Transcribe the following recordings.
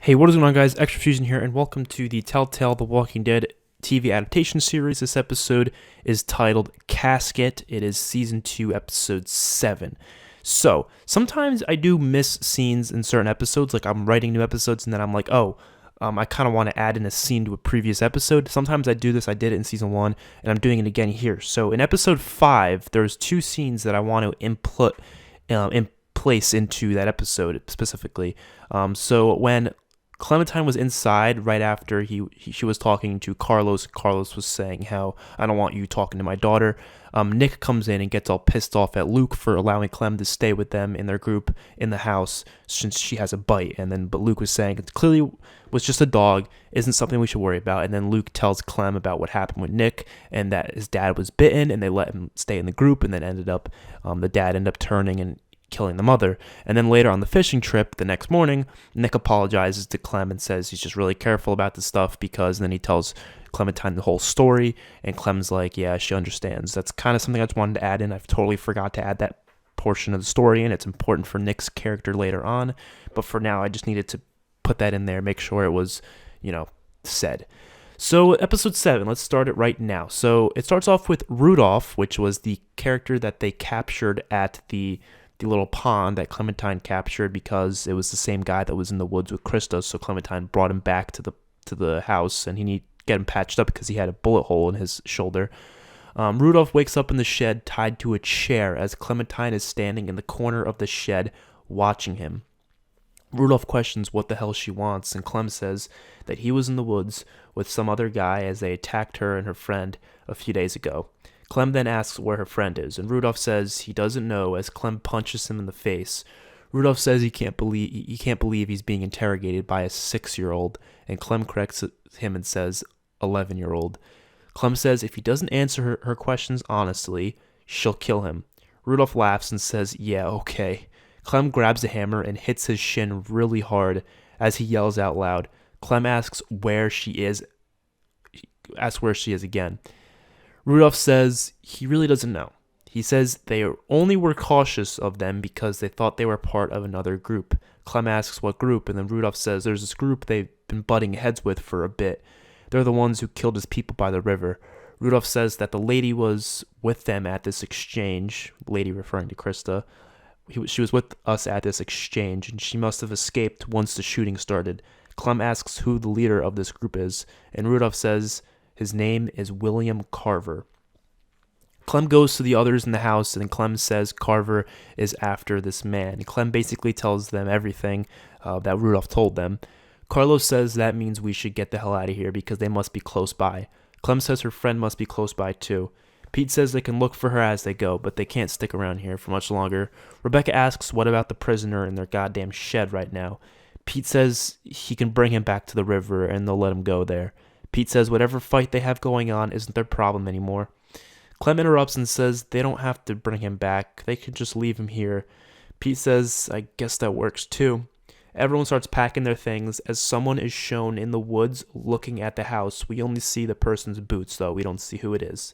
Hey, what is going on, guys? XpertFusion here, and welcome to the Telltale The Walking Dead TV adaptation series. This episode is titled Casket. It is Season 2, Episode 7. So, sometimes I do miss scenes in certain episodes, like I'm writing new episodes, and then I'm like, I kind of want to add in a scene to a previous episode. Sometimes I do this. I did it in Season 1, and I'm doing it again here. So, in Episode 5, there's two scenes that I want to input in place into that episode specifically. So, when Clementine was inside right after she was talking to Carlos. Carlos was saying how, I don't want you talking to my daughter. Nick comes in and gets all pissed off at Luke for allowing Clem to stay with them in their group in the house since she has a bite. But Luke was saying it clearly was just a dog, isn't something we should worry about. And then Luke tells Clem about what happened with Nick and that his dad was bitten, and they let him stay in the group. And then the dad ended up turning and killing the mother. And then later on the fishing trip the next morning, Nick apologizes to Clem and says he's just really careful about this stuff because, and then he tells Clementine the whole story, and Clem's like, yeah, she understands. That's kind of something I just wanted to add in. I've totally forgot to add that portion of the story, and it's important for Nick's character later on, but for now I just needed to put that in there, make sure it was, said. So episode 7, let's start it right now. So it starts off with Rudolph, which was the character that they captured at the little pond that Clementine captured because it was the same guy that was in the woods with Christa. So Clementine brought him back to the house, and he needed to get him patched up because he had a bullet hole in his shoulder. Rudolph wakes up in the shed tied to a chair as Clementine is standing in the corner of the shed watching him. Rudolph questions what the hell she wants, and Clem says that he was in the woods with some other guy as they attacked her and her friend a few days ago. Clem then asks where her friend is, and Rudolph says he doesn't know as Clem punches him in the face. Rudolph says he can't believe he's being interrogated by a 6-year-old, and Clem corrects him and says 11-year-old. Clem says if he doesn't answer her questions honestly, she'll kill him. Rudolph laughs and says, yeah, okay. Clem grabs a hammer and hits his shin really hard as he yells out loud. Clem asks where she is again. Rudolph says he really doesn't know. He says they only were cautious of them because they thought they were part of another group. Clem asks what group, and then Rudolph says there's this group they've been butting heads with for a bit. They're the ones who killed his people by the river. Rudolph says that the lady was with them at this exchange, lady referring to Christa. She was with us at this exchange, and she must have escaped once the shooting started. Clem asks who the leader of this group is, and Rudolph says his name is William Carver. Clem goes to the others in the house, and Clem says Carver is after this man. Clem basically tells them everything that Rudolph told them. Carlos says that means we should get the hell out of here because they must be close by. Clem says her friend must be close by too. Pete says they can look for her as they go, but they can't stick around here for much longer. Rebecca asks what about the prisoner in their goddamn shed right now. Pete says he can bring him back to the river and they'll let him go there. Pete says whatever fight they have going on isn't their problem anymore. Clem interrupts and says they don't have to bring him back. They could just leave him here. Pete says, I guess that works too. Everyone starts packing their things as someone is shown in the woods looking at the house. We only see the person's boots, though. We don't see who it is.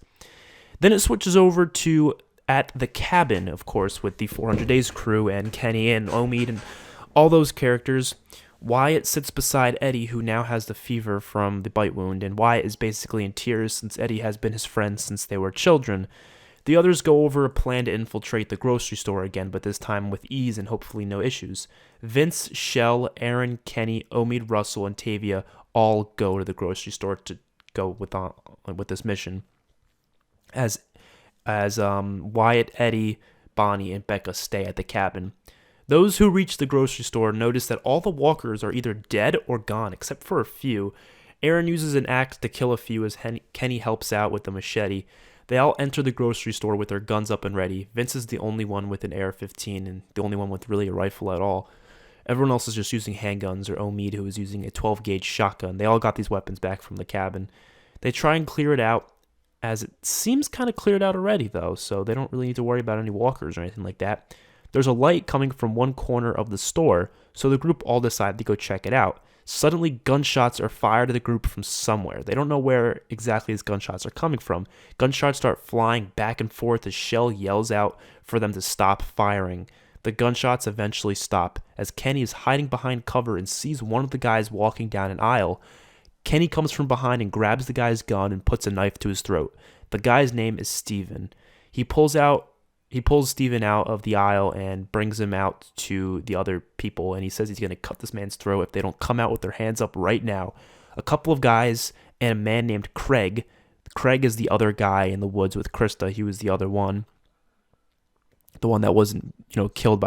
Then it switches over to at the cabin, of course, with the 400 Days crew and Kenny and Omid and all those characters. Wyatt sits beside Eddie, who now has the fever from the bite wound, and Wyatt is basically in tears since Eddie has been his friend since they were children. The others go over a plan to infiltrate the grocery store again, but this time with ease and hopefully no issues. Vince, Shell, Aaron, Kenny, Omid, Russell, and Tavia all go to the grocery store to go with this mission. As Wyatt, Eddie, Bonnie, and Becca stay at the cabin. Those who reach the grocery store notice that all the walkers are either dead or gone, except for a few. Aaron uses an axe to kill a few as Kenny helps out with the machete. They all enter the grocery store with their guns up and ready. Vince is the only one with an AR-15 and the only one with really a rifle at all. Everyone else is just using handguns, or Omid, who is using a 12-gauge shotgun. They all got these weapons back from the cabin. They try and clear it out, as it seems kind of cleared out already, though, so they don't really need to worry about any walkers or anything like that. There's a light coming from one corner of the store, so the group all decide to go check it out. Suddenly, gunshots are fired at the group from somewhere. They don't know where exactly these gunshots are coming from. Gunshots start flying back and forth as Shell yells out for them to stop firing. The gunshots eventually stop as Kenny is hiding behind cover and sees one of the guys walking down an aisle. Kenny comes from behind and grabs the guy's gun and puts a knife to his throat. The guy's name is Steven. He pulls Steven out of the aisle and brings him out to the other people, and he says he's going to cut this man's throat if they don't come out with their hands up right now. A couple of guys and a man named Craig. Craig is the other guy in the woods with Christa. He was the other one. The one that wasn't, killed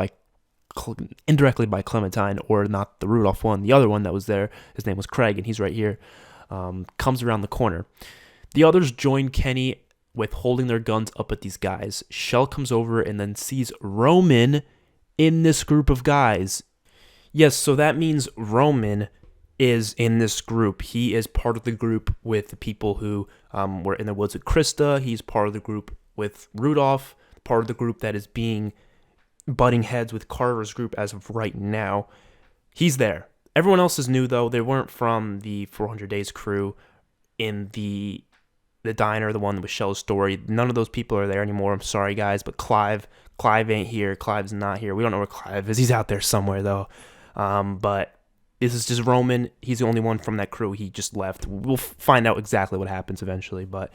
indirectly by Clementine, or not the Rudolph one. The other one that was there, his name was Craig, and he's right here. Comes around the corner. The others join Kenny with holding their guns up at these guys. Shell comes over and then sees Roman in this group of guys. Yes, so that means Roman is in this group. He is part of the group with the people who were in the woods with Christa. He's part of the group with Rudolph, part of the group that is butting heads with Carver's group as of right now. He's there. Everyone else is new, though. They weren't from the 400 Days crew in the diner, the one with Shell's story. None of those people are there anymore. I'm sorry, guys, but Clive ain't here. Clive's not here. We don't know where Clive is. He's out there somewhere, though. But this is just Roman. He's the only one from that crew. He just left. We'll find out exactly what happens eventually, but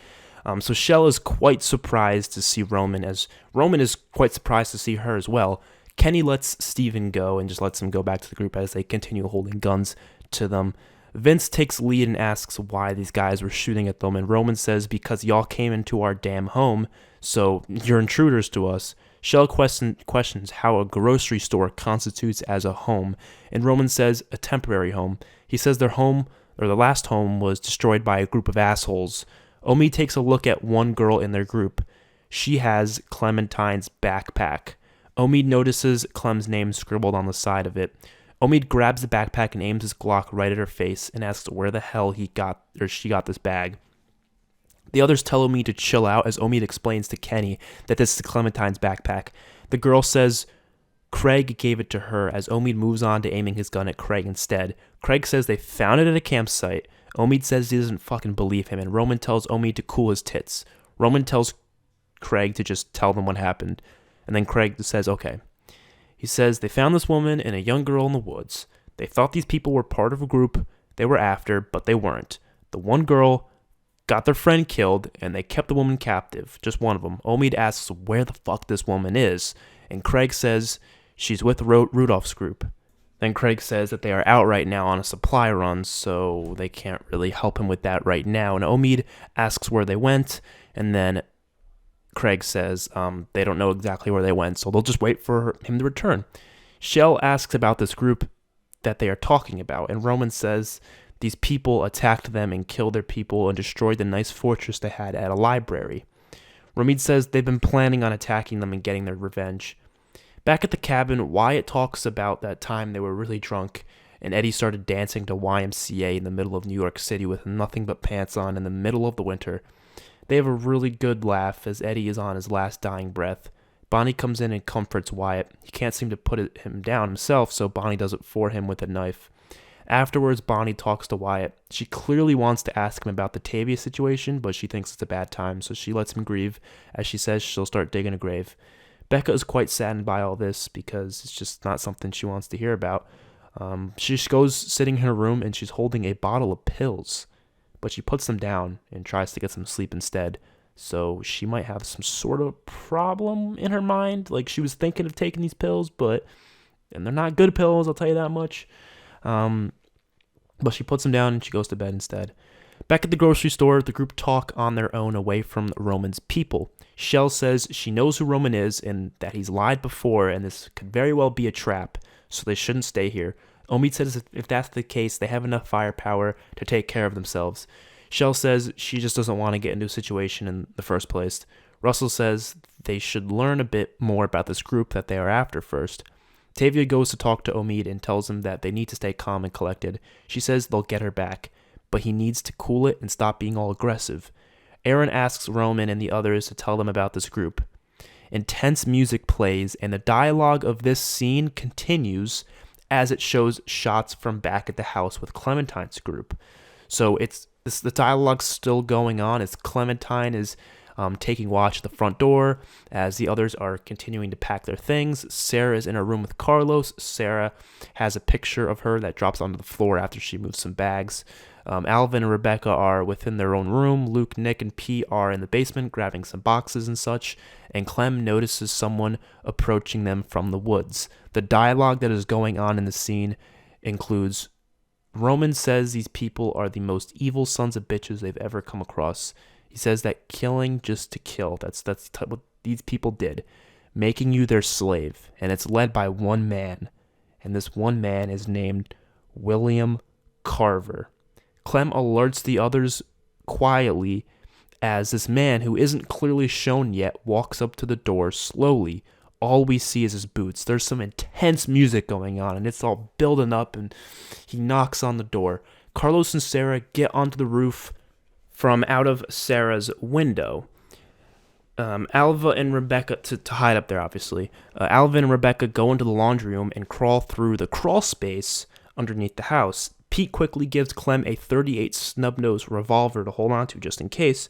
so Shell is quite surprised to see Roman, as Roman is quite surprised to see her as well. Kenny lets Steven go and just lets him go back to the group as they continue holding guns to them. Vince takes lead and asks why these guys were shooting at them, and Roman says, because y'all came into our damn home, so you're intruders to us. Shell questions how a grocery store constitutes as a home, and Roman says a temporary home. He says their last home was destroyed by a group of assholes. Omid takes a look at one girl in their group. She has Clementine's backpack. Omid notices Clem's name scribbled on the side of it. Omid grabs the backpack and aims his Glock right at her face and asks where the hell she got this bag. The others tell Omid to chill out as Omid explains to Kenny that this is Clementine's backpack. The girl says Craig gave it to her as Omid moves on to aiming his gun at Craig instead. Craig says they found it at a campsite. Omid says he doesn't fucking believe him, and Roman tells Omid to cool his tits. Roman tells Craig to just tell them what happened, and then Craig says okay. He says they found this woman and a young girl in the woods. They thought these people were part of a group they were after, but they weren't. The one girl got their friend killed, and they kept the woman captive, just one of them. Omid asks where the fuck this woman is, and Craig says she's with Rudolph's group. Then Craig says that they are out right now on a supply run, so they can't really help him with that right now. And Omid asks where they went, and then Craig says they don't know exactly where they went, so they'll just wait for him to return. Shell asks about this group that they are talking about, and Roman says these people attacked them and killed their people and destroyed the nice fortress they had at a library. Omid says they've been planning on attacking them and getting their revenge. Back at the cabin, Wyatt talks about that time they were really drunk, and Eddie started dancing to YMCA in the middle of New York City with nothing but pants on in the middle of the winter. They have a really good laugh as Eddie is on his last dying breath. Bonnie comes in and comforts Wyatt. He can't seem to put him down himself, so Bonnie does it for him with a knife. Afterwards, Bonnie talks to Wyatt. She clearly wants to ask him about the Tavia situation, but she thinks it's a bad time, so she lets him grieve. As she says, she'll start digging a grave. Becca is quite saddened by all this because it's just not something she wants to hear about. She goes sitting in her room and she's holding a bottle of pills, but she puts them down and tries to get some sleep instead. So she might have some sort of problem in her mind. Like she was thinking of taking these pills, and they're not good pills, I'll tell you that much. But she puts them down and she goes to bed instead. Back at the grocery store, the group talk on their own away from Roman's people. Shell says she knows who Roman is and that he's lied before and this could very well be a trap, so they shouldn't stay here. Omid says if that's the case, they have enough firepower to take care of themselves. Shell says she just doesn't want to get into a situation in the first place. Russell says they should learn a bit more about this group that they are after first. Tavia goes to talk to Omid and tells him that they need to stay calm and collected. She says they'll get her back, but he needs to cool it and stop being all aggressive. Aaron asks Roman and the others to tell them about this group. Intense music plays, and the dialogue of this scene continues as it shows shots from back at the house with Clementine's group. So the dialogue's still going on as Clementine is taking watch at the front door as the others are continuing to pack their things. Sarah is in a room with Carlos. Sarah has a picture of her that drops onto the floor after she moves some bags. Alvin and Rebecca are within their own room. Luke, Nick, and Pete are in the basement grabbing some boxes and such. And Clem notices someone approaching them from the woods. The dialogue that is going on in the scene includes Roman says these people are the most evil sons of bitches they've ever come across. He says that killing just to kill, that's what these people did, making you their slave. And it's led by one man. And this one man is named William Carver. Clem alerts the others quietly as this man, who isn't clearly shown yet, walks up to the door slowly. All we see is his boots. There's some intense music going on, and it's all building up, and he knocks on the door. Carlos and Sarah get onto the roof from out of Sarah's window. Alva and Rebecca, to hide up there, obviously. Alva and Rebecca go into the laundry room and crawl through the crawl space underneath the house. Pete quickly gives Clem a .38 snub-nosed revolver to hold on to just in case,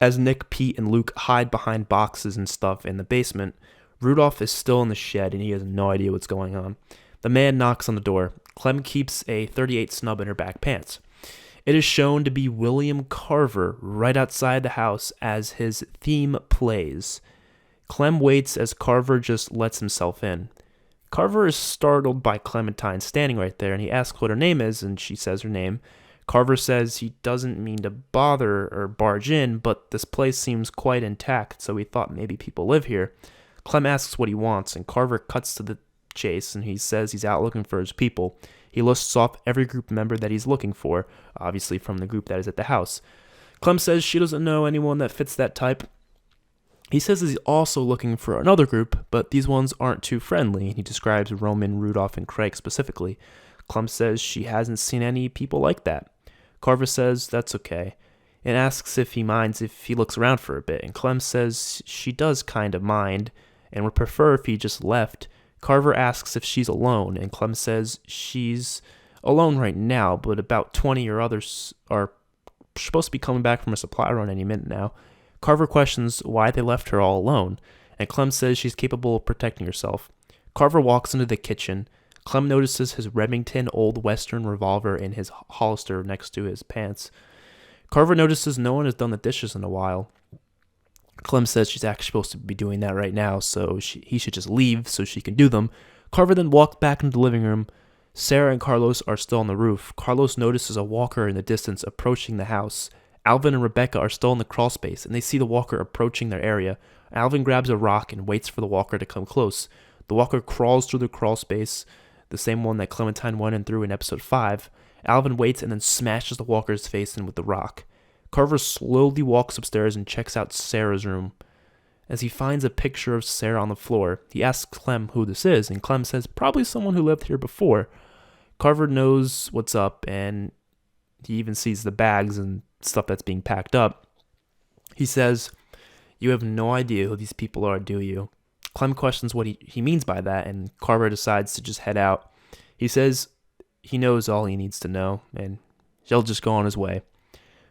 as Nick, Pete, and Luke hide behind boxes and stuff in the basement. Rudolph is still in the shed, and he has no idea what's going on. The man knocks on the door. Clem keeps a .38 snub in her back pants. It is shown to be William Carver right outside the house as his theme plays. Clem waits as Carver just lets himself in. Carver is startled by Clementine standing right there, and he asks what her name is, and she says her name. Carver says he doesn't mean to bother or barge in, but this place seems quite intact, so he thought maybe people live here. Clem asks what he wants, and Carver cuts to the chase, and he says he's out looking for his people. He lists off every group member that he's looking for, obviously from the group that is at the house. Clem says she doesn't know anyone that fits that type. He says he's also looking for another group, but these ones aren't too friendly. He describes Roman, Rudolph, and Craig specifically. Clem says she hasn't seen any people like that. Carver says that's okay, and asks if he minds if he looks around for a bit, and Clem says she does kind of mind, and would prefer if he just left. Carver asks if she's alone, and Clem says she's alone right now, but about 20 or others are supposed to be coming back from a supply run any minute now. Carver questions why they left her all alone, and Clem says she's capable of protecting herself. Carver walks into the kitchen. Clem notices his Remington Old Western revolver in his holster next to his pants. Carver notices no one has done the dishes in a while. Clem says she's actually supposed to be doing that right now, so he should just leave so she can do them. Carver then walks back into the living room. Sarah and Carlos are still on the roof. Carlos notices a walker in the distance approaching the house. Alvin and Rebecca are still in the crawl space, and they see the walker approaching their area. Alvin grabs a rock and waits for the walker to come close. The walker crawls through the crawl space, the same one that Clementine went in through in episode 5. Alvin waits and then smashes the walker's face in with the rock. Carver slowly walks upstairs and checks out Sarah's room. As he finds a picture of Sarah on the floor, he asks Clem who this is, and Clem says probably someone who lived here before. Carver knows what's up, and he even sees the bags and stuff that's being packed up. He says, "You have no idea who these people are, do you?" Clem questions what he means by that, and Carver decides to just head out. He says he knows all he needs to know, and he'll just go on his way.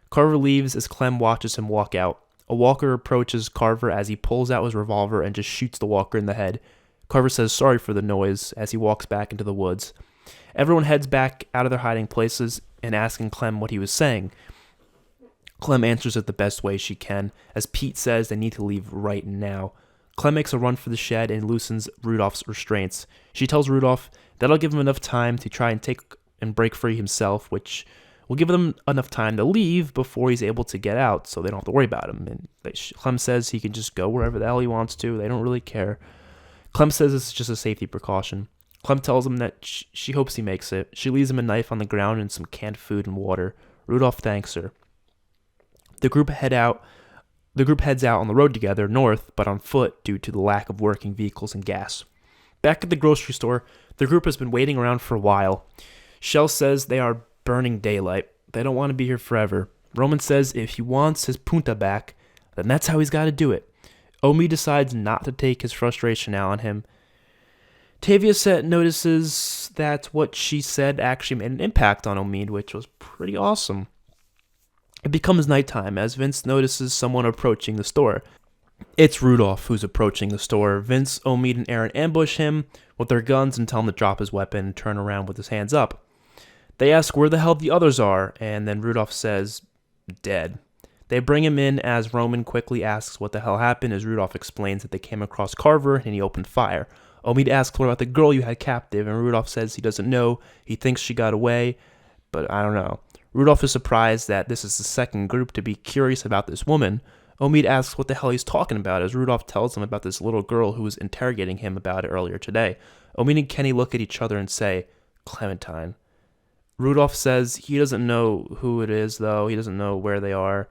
Carver leaves as Clem watches him walk out. A walker approaches Carver as he pulls out his revolver and just shoots the walker in the head. Carver says sorry for the noise as he walks back into the woods. Everyone heads back out of their hiding places and asking Clem what he was saying. Clem answers it the best way she can, as Pete says they need to leave right now. Clem makes a run for the shed and loosens Rudolph's restraints. She tells Rudolph that'll give him enough time to try and take and break free himself, which will give them enough time to leave before he's able to get out, so they don't have to worry about him. And Clem says he can just go wherever the hell he wants to. They don't really care. Clem says it's just a safety precaution. Clem tells him that she hopes he makes it. She leaves him a knife on the ground and some canned food and water. Rudolph thanks her. The group heads out on the road together, north, but on foot due to the lack of working vehicles and gas. Back at the grocery store, the group has been waiting around for a while. Shell says they are burning daylight. They don't want to be here forever. Roman says if he wants his punta back, then that's how he's got to do it. Omid decides not to take his frustration out on him. Tavia notices that what she said actually made an impact on Omid, which was pretty awesome. It becomes nighttime as Vince notices someone approaching the store. It's Rudolph who's approaching the store. Vince, Omid, and Aaron ambush him with their guns and tell him to drop his weapon and turn around with his hands up. They ask where the hell the others are, and then Rudolph says, dead. They bring him in as Roman quickly asks what the hell happened as Rudolph explains that they came across Carver and he opened fire. Omid asks what about the girl you had captive, and Rudolph says he doesn't know. He thinks she got away, but I don't know. Rudolph is surprised that this is the second group to be curious about this woman. Omid asks what the hell he's talking about as Rudolph tells him about this little girl who was interrogating him about it earlier today. Omid and Kenny look at each other and say, Clementine. Rudolph says he doesn't know who it is, though. He doesn't know where they are.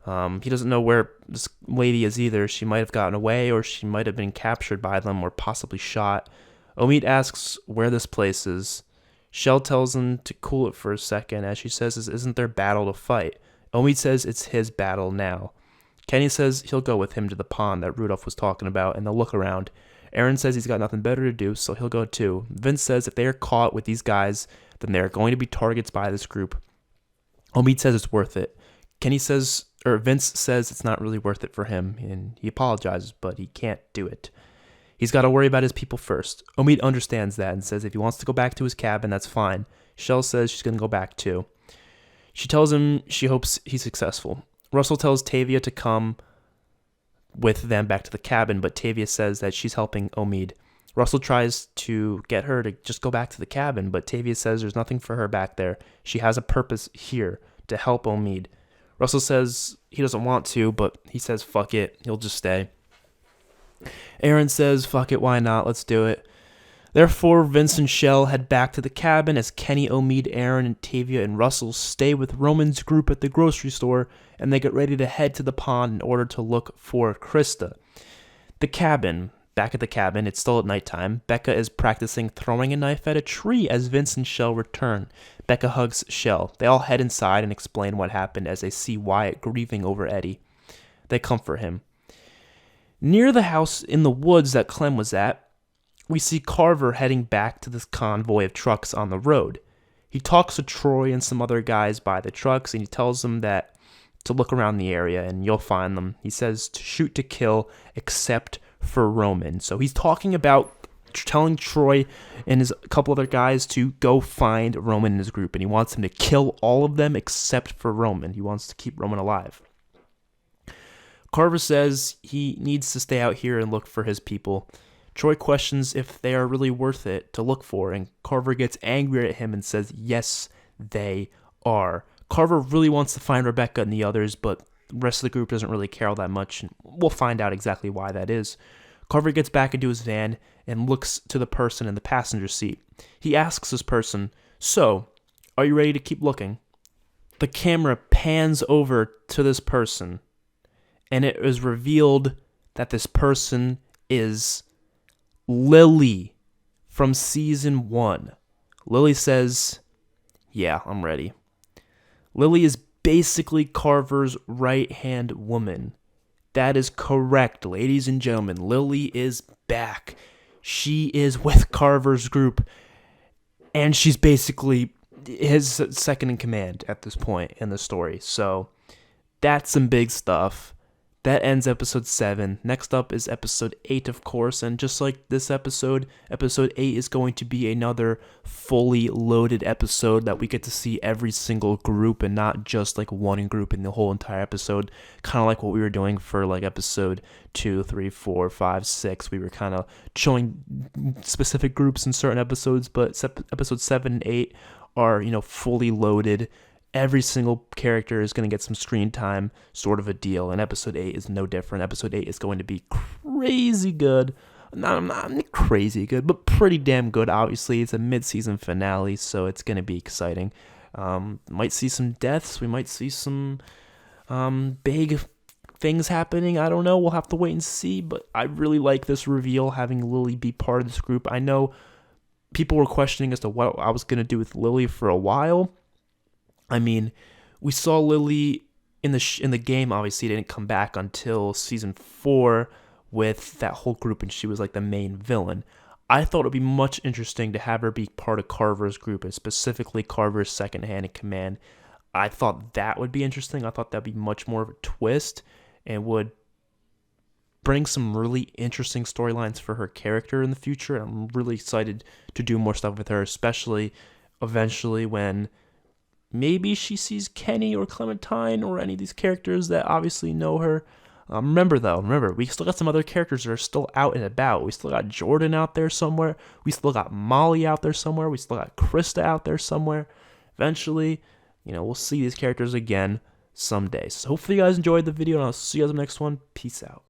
He doesn't know where this lady is either. She might have gotten away, or she might have been captured by them, or possibly shot. Omid asks where this place is. Shell tells him to cool it for a second, as she says this isn't their battle to fight. Omid says it's his battle now. Kenny says he'll go with him to the pond that Rudolph was talking about, and they'll look around. Aaron says he's got nothing better to do, so he'll go too. Vince says if they are caught with these guys, then they're going to be targets by this group. Omid says it's worth it. Vince says it's not really worth it for him, and he apologizes, but he can't do it. He's got to worry about his people first. Omid understands that and says if he wants to go back to his cabin, that's fine. Shell says she's going to go back too. She tells him she hopes he's successful. Russell tells Tavia to come with them back to the cabin, but Tavia says that she's helping Omid. Russell tries to get her to just go back to the cabin, but Tavia says there's nothing for her back there. She has a purpose here, to help Omid. Russell says he doesn't want to, but he says fuck it, he'll just stay. Aaron says fuck it, why not, let's do it. Therefore, Vince and Shell head back to the cabin as Kenny, Omid, Aaron, and Tavia and Russell stay with Roman's group at the grocery store, and they get ready to head to the pond in order to look for Christa. Back at the cabin, it's still at nighttime. Becca is practicing throwing a knife at a tree as Vince and Shell return. Becca hugs Shell. They all head inside and explain what happened as they see Wyatt grieving over Eddie. They comfort him. Near the house in the woods that Clem was at, we see Carver heading back to this convoy of trucks on the road. He talks to Troy and some other guys by the trucks, and he tells them that to look around the area and you'll find them. He says to shoot to kill except for Roman. So he's talking about telling Troy and his couple other guys to go find Roman and his group, and he wants them to kill all of them except for Roman. He wants to keep Roman alive. Carver says he needs to stay out here and look for his people. Troy questions if they are really worth it to look for, and Carver gets angry at him and says yes, they are. Carver really wants to find Rebecca and the others, but the rest of the group doesn't really care all that much, and we'll find out exactly why that is. Carver gets back into his van and looks to the person in the passenger seat. He asks this person, "So, are you ready to keep looking?" The camera pans over to this person, and it is revealed that this person is Lily from season 1. Lily says, "Yeah, I'm ready." Lily is basically Carver's right-hand woman. That is correct, ladies and gentlemen. Lily is back. She is with Carver's group, and she's basically his second in command at this point in the story. So that's some big stuff. That ends episode 7. Next up is episode 8, of course, and just like this episode 8 is going to be another fully loaded episode that we get to see every single group and not just like one group in the whole entire episode, kind of like what we were doing for like episode 2, 3, 4, 5, 6. We were kind of showing specific groups in certain episodes, but episodes 7 and 8 are, fully loaded. Every single character is going to get some screen time, sort of a deal, and episode 8 is no different. Episode 8 is going to be crazy good. Not crazy good, but pretty damn good. Obviously, it's a mid-season finale, so it's going to be exciting. Might see some deaths. We might see some big things happening. I don't know. We'll have to wait and see, but I really like this reveal, having Lily be part of this group. I know people were questioning as to what I was going to do with Lily for a while. I mean, we saw Lily in the game. Obviously, didn't come back until season 4 with that whole group, and she was like the main villain. I thought it would be much interesting to have her be part of Carver's group, and specifically Carver's second hand in command. I thought that would be interesting. I thought that'd be much more of a twist and would bring some really interesting storylines for her character in the future. I'm really excited to do more stuff with her, especially eventually when maybe she sees Kenny or Clementine or any of these characters that obviously know her. Remember, we still got some other characters that are still out and about. We still got Jordan out there somewhere. We still got Molly out there somewhere. We still got Christa out there somewhere. Eventually, we'll see these characters again someday. So hopefully you guys enjoyed the video, and I'll see you guys in the next one. Peace out.